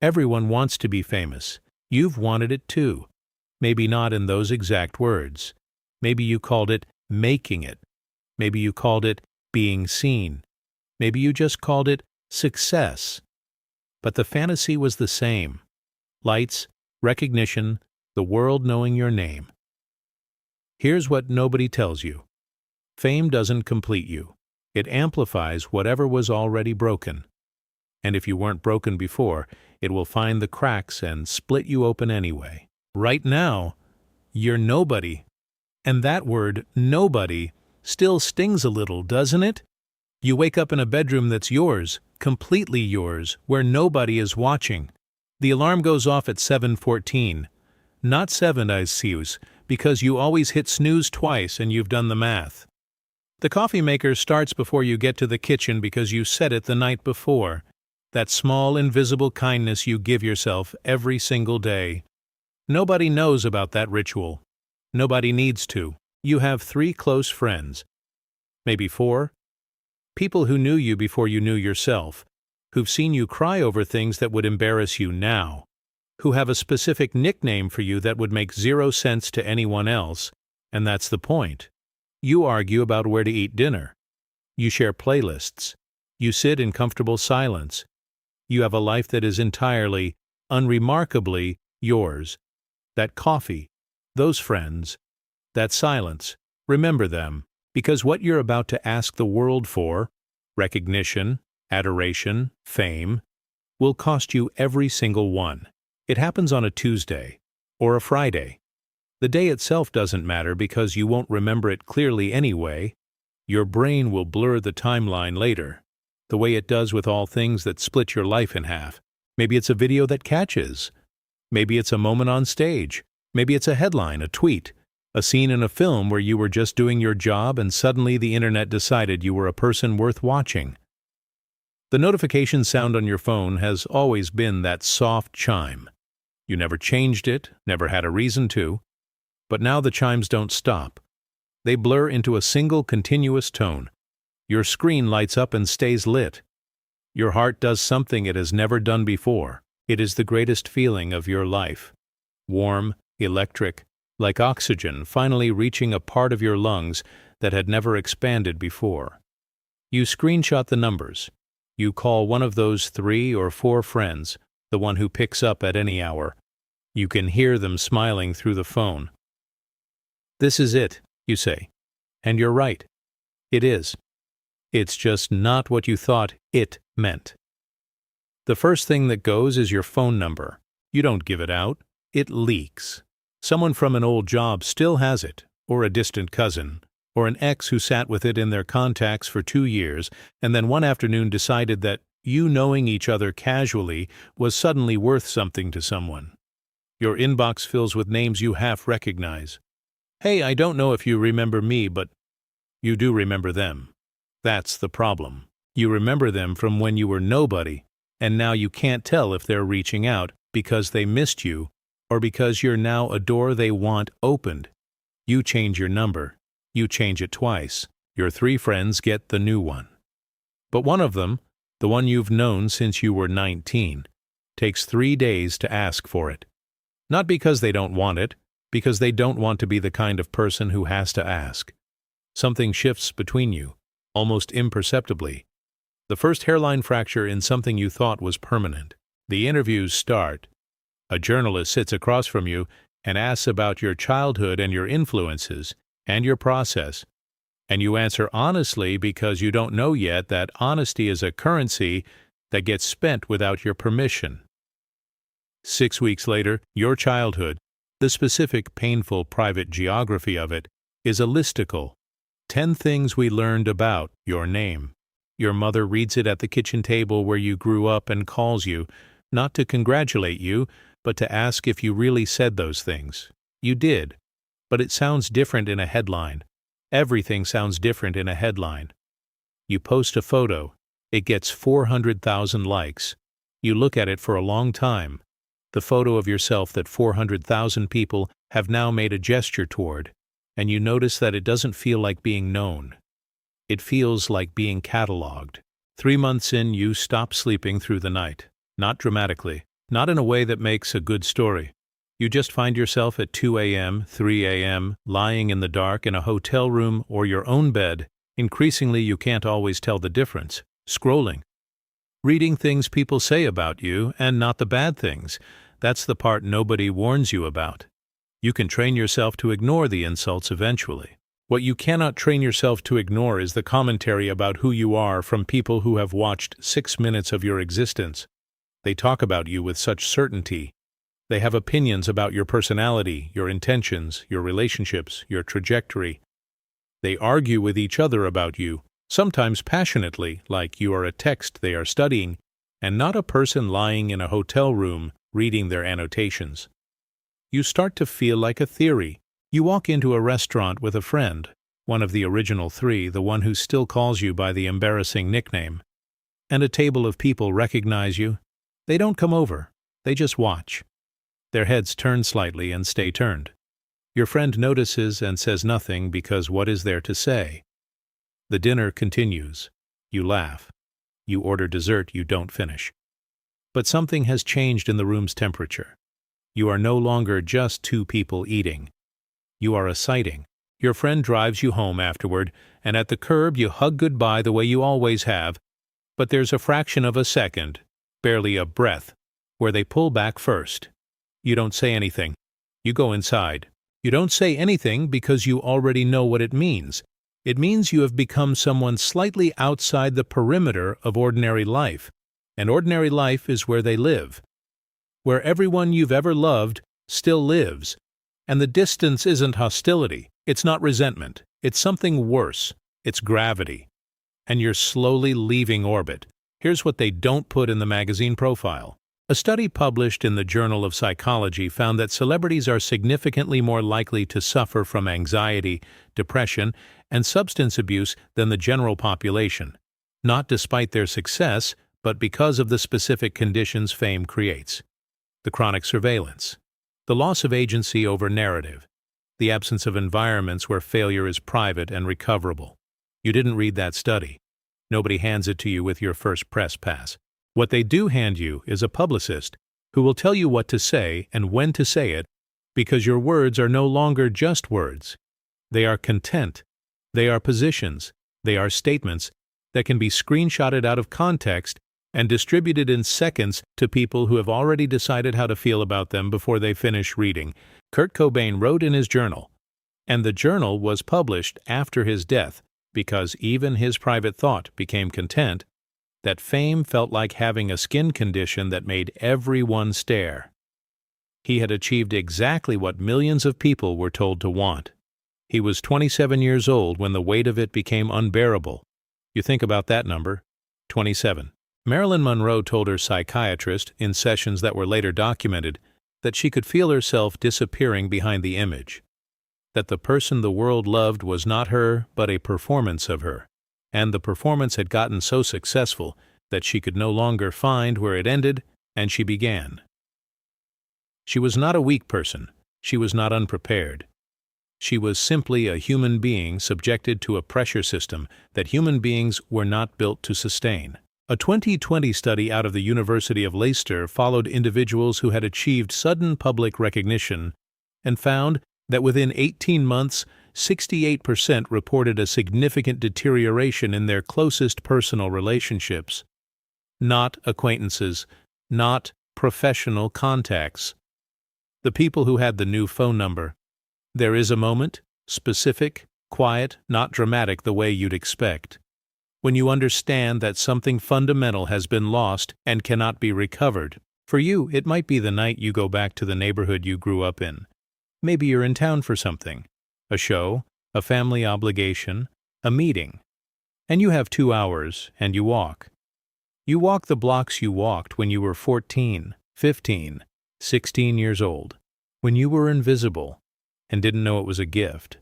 Everyone wants to be famous. You've wanted it too. Maybe not in those exact words. Maybe you called it making it. Maybe you called it being seen. Maybe you just called it success. But the fantasy was the same. Lights, recognition, the world knowing your name. Here's what nobody tells you. Fame doesn't complete you. It amplifies whatever was already broken. And if you weren't broken before, it will find the cracks and split you open anyway. Right now, you're nobody. And that word, nobody, still stings a little, doesn't it? You wake up in a bedroom that's yours, completely yours, where nobody is watching. The alarm goes off at 7:14. Not 7, I sees, because you always hit snooze twice and you've done the math. The coffee maker starts before you get to the kitchen because you set it the night before. That small, invisible kindness you give yourself every single day. Nobody knows about that ritual. Nobody needs to. You have 3 close friends. Maybe 4. People who knew you before you knew yourself, who've seen you cry over things that would embarrass you now, who have a specific nickname for you that would make 0 sense to anyone else, and that's the point. You argue about where to eat dinner. You share playlists. You sit in comfortable silence. You have a life that is entirely, unremarkably yours. That coffee, those friends, that silence, remember them, because what you're about to ask the world for, recognition, adoration, fame, will cost you every single one. It happens on a Tuesday or a Friday. The day itself doesn't matter because you won't remember it clearly anyway. Your brain will blur the timeline later, the way it does with all things that split your life in half. Maybe it's a video that catches. Maybe it's a moment on stage. Maybe it's a headline, a tweet, a scene in a film where you were just doing your job and suddenly the internet decided you were a person worth watching. The notification sound on your phone has always been that soft chime. You never changed it, never had a reason to. But now the chimes don't stop. They blur into a single continuous tone. Your screen lights up and stays lit. Your heart does something it has never done before. It is the greatest feeling of your life. Warm, electric, like oxygen finally reaching a part of your lungs that had never expanded before. You screenshot the numbers. You call one of those 3 or 4 friends, the one who picks up at any hour. You can hear them smiling through the phone. This is it, you say. And you're right. It is. It's just not what you thought it meant. The first thing that goes is your phone number. You don't give it out. It leaks. Someone from an old job still has it, or a distant cousin, or an ex who sat with it in their contacts for 2 years and then one afternoon decided that you knowing each other casually was suddenly worth something to someone. Your inbox fills with names you half recognize. Hey, I don't know if you remember me, but you do remember them. That's the problem. You remember them from when you were nobody, and now you can't tell if they're reaching out because they missed you or because you're now a door they want opened. You change your number. You change it twice. Your 3 friends get the new one. But one of them, the one you've known since you were 19, takes 3 days to ask for it. Not because they don't want it, because they don't want to be the kind of person who has to ask. Something shifts between you, almost imperceptibly. The first hairline fracture in something you thought was permanent. The interviews start. A journalist sits across from you and asks about your childhood and your influences and your process. And you answer honestly because you don't know yet that honesty is a currency that gets spent without your permission. 6 weeks later, your childhood, the specific, painful, private geography of it, is a listicle. 10 things we learned about your name. Your mother reads it at the kitchen table where you grew up and calls you, not to congratulate you, but to ask if you really said those things. You did, but it sounds different in a headline. Everything sounds different in a headline. You post a photo. It gets 400,000 likes. You look at it for a long time. The photo of yourself that 400,000 people have now made a gesture toward, and you notice that it doesn't feel like being known. It feels like being cataloged. 3 months in, you stop sleeping through the night. Not dramatically, Not in a way that makes a good story. You just find yourself at 2 a.m., 3 a.m., lying in the dark in a hotel room or your own bed. Increasingly, you can't always tell the difference. Scrolling. Reading things people say about you, and not the bad things. That's the part nobody warns you about. You can train yourself to ignore the insults eventually. What you cannot train yourself to ignore is the commentary about who you are from people who have watched 6 minutes of your existence. They talk about you with such certainty. They have opinions about your personality, your intentions, your relationships, your trajectory. They argue with each other about you, sometimes passionately, like you are a text they are studying, and not a person lying in a hotel room reading their annotations. You start to feel like a theory. You walk into a restaurant with a friend, one of the original three, the one who still calls you by the embarrassing nickname, and a table of people recognize you. They don't come over. They just watch. Their heads turn slightly and stay turned. Your friend notices and says nothing because what is there to say? The dinner continues. You laugh. You order dessert you don't finish. But something has changed in the room's temperature. You are no longer just two people eating. You are a sighting. Your friend drives you home afterward, and at the curb you hug goodbye the way you always have, but there's a fraction of a second, barely a breath, where they pull back first. You don't say anything. You go inside. You don't say anything because you already know what it means. It means you have become someone slightly outside the perimeter of ordinary life, and ordinary life is where they live. Where everyone you've ever loved still lives. And the distance isn't hostility. It's not resentment. It's something worse. It's gravity. And you're slowly leaving orbit. Here's what they don't put in the magazine profile. A study published in the Journal of Psychology found that celebrities are significantly more likely to suffer from anxiety, depression, and substance abuse than the general population, not despite their success, but because of the specific conditions fame creates. The chronic surveillance, the loss of agency over narrative, the absence of environments where failure is private and recoverable. You didn't read that study. Nobody hands it to you with your first press pass. What they do hand you is a publicist who will tell you what to say and when to say it, because your words are no longer just words. They are content. They are positions. They are statements that can be screenshotted out of context and distributed in seconds to people who have already decided how to feel about them before they finish reading. Kurt Cobain wrote in his journal, and the journal was published after his death because even his private thought became content, that fame felt like having a skin condition that made everyone stare. He had achieved exactly what millions of people were told to want. He was 27 years old when the weight of it became unbearable. You think about that number, 27. Marilyn Monroe told her psychiatrist, in sessions that were later documented, that she could feel herself disappearing behind the image, that the person the world loved was not her, but a performance of her, and the performance had gotten so successful that she could no longer find where it ended, and she began. She was not a weak person. She was not unprepared. She was simply a human being subjected to a pressure system that human beings were not built to sustain. A 2020 study out of the University of Leicester followed individuals who had achieved sudden public recognition and found that within 18 months, 68% reported a significant deterioration in their closest personal relationships. Not acquaintances, not professional contacts. The people who had the new phone number. There is a moment, specific, quiet, not dramatic the way you'd expect, when you understand that something fundamental has been lost and cannot be recovered. For you, it might be the night you go back to the neighborhood you grew up in. Maybe you're in town for something, a show, a family obligation, a meeting, and you have 2 hours and you walk. You walk the blocks you walked when you were 14, 15, 16 years old, when you were invisible and didn't know it was a gift.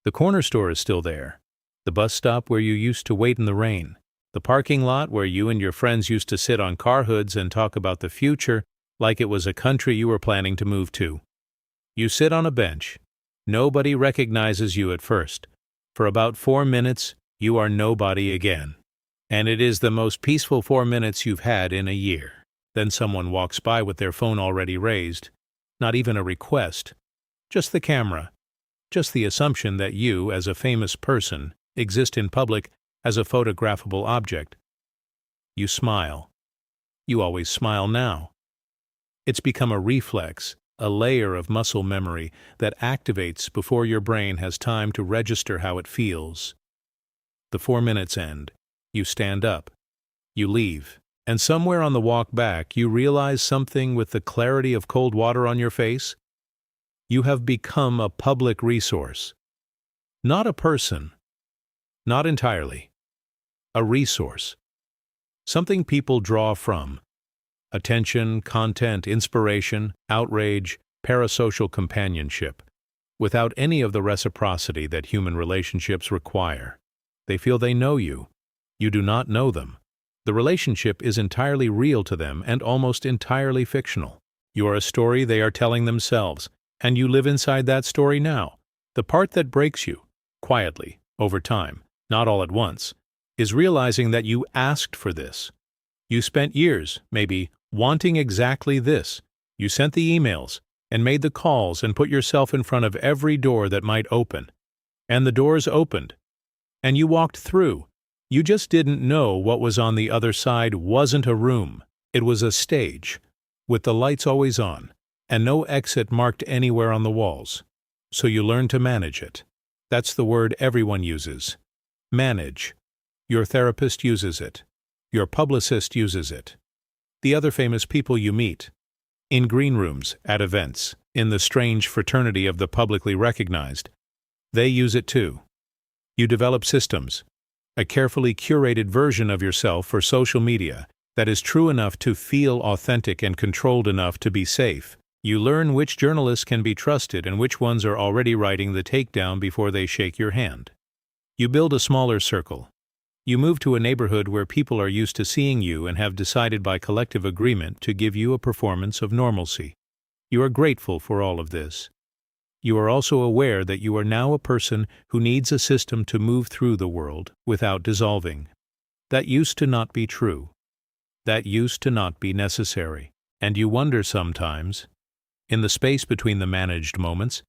The corner store is still there, the bus stop where you used to wait in the rain, the parking lot where you and your friends used to sit on car hoods and talk about the future like it was a country you were planning to move to. You sit on a bench. Nobody recognizes you at first. For about 4 minutes, you are nobody again. And it is the most peaceful 4 minutes you've had in a year. Then someone walks by with their phone already raised. Not even a request. Just the camera. Just the assumption that you, as a famous person, exist in public as a photographable object. You smile. You always smile now. It's become a reflex, a layer of muscle memory that activates before your brain has time to register how it feels. The 4 minutes end. You stand up. You leave. And somewhere on the walk back, you realize something with the clarity of cold water on your face. You have become a public resource. Not a person. Not entirely. A resource. Something people draw from. Attention, content, inspiration, outrage, parasocial companionship. Without any of the reciprocity that human relationships require. They feel they know you. You do not know them. The relationship is entirely real to them and almost entirely fictional. You are a story they are telling themselves, and you live inside that story now. The part that breaks you, quietly, over time, not all at once, is realizing that you asked for this. You spent years, maybe, wanting exactly this. You sent the emails, and made the calls and put yourself in front of every door that might open. And the doors opened. And you walked through. You just didn't know what was on the other side wasn't a room. It was a stage, with the lights always on, and no exit marked anywhere on the walls. So you learn to manage it. That's the word everyone uses. Manage. Your therapist uses it. Your publicist uses it. The other famous people you meet. In green rooms, at events, in the strange fraternity of the publicly recognized. They use it too. You develop systems. A carefully curated version of yourself for social media that is true enough to feel authentic and controlled enough to be safe. You learn which journalists can be trusted and which ones are already writing the takedown before they shake your hand. You build a smaller circle. You move to a neighborhood where people are used to seeing you and have decided by collective agreement to give you a performance of normalcy. You are grateful for all of this. You are also aware that you are now a person who needs a system to move through the world without dissolving. That used to not be true. That used to not be necessary. And you wonder sometimes, in the space between the managed moments,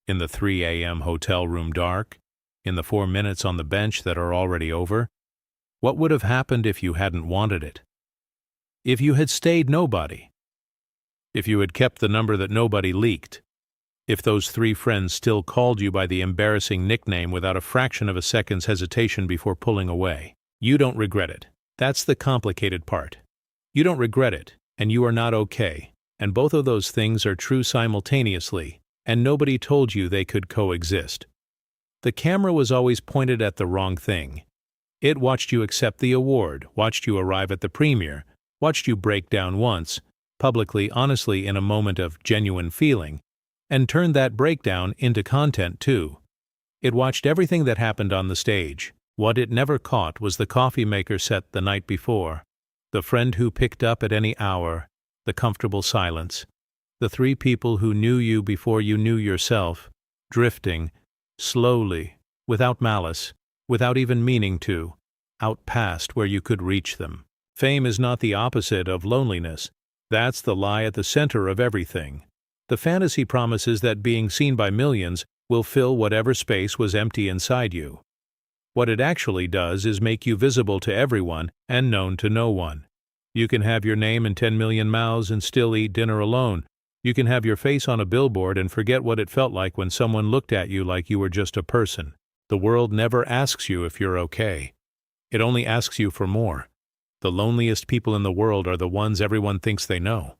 in the 3 a.m. hotel room dark, in the 4 minutes on the bench that are already over, what would have happened if you hadn't wanted it? If you had stayed nobody? If you had kept the number that nobody leaked? If those 3 friends still called you by the embarrassing nickname without a fraction of a second's hesitation before pulling away? You don't regret it. That's the complicated part. You don't regret it, and you are not okay, and both of those things are true simultaneously, and nobody told you they could coexist. The camera was always pointed at the wrong thing. It watched you accept the award, watched you arrive at the premiere, watched you break down once, publicly, honestly, in a moment of genuine feeling, and turned that breakdown into content too. It watched everything that happened on the stage. What it never caught was the coffee maker set the night before, the friend who picked up at any hour, the comfortable silence, the 3 people who knew you before you knew yourself, drifting, slowly, without malice, without even meaning to, out past where you could reach them. Fame is not the opposite of loneliness. That's the lie at the center of everything. The fantasy promises that being seen by millions will fill whatever space was empty inside you. What it actually does is make you visible to everyone and known to no one. You can have your name in 10 million mouths and still eat dinner alone. You can have your face on a billboard and forget what it felt like when someone looked at you like you were just a person. The world never asks you if you're okay. It only asks you for more. The loneliest people in the world are the ones everyone thinks they know.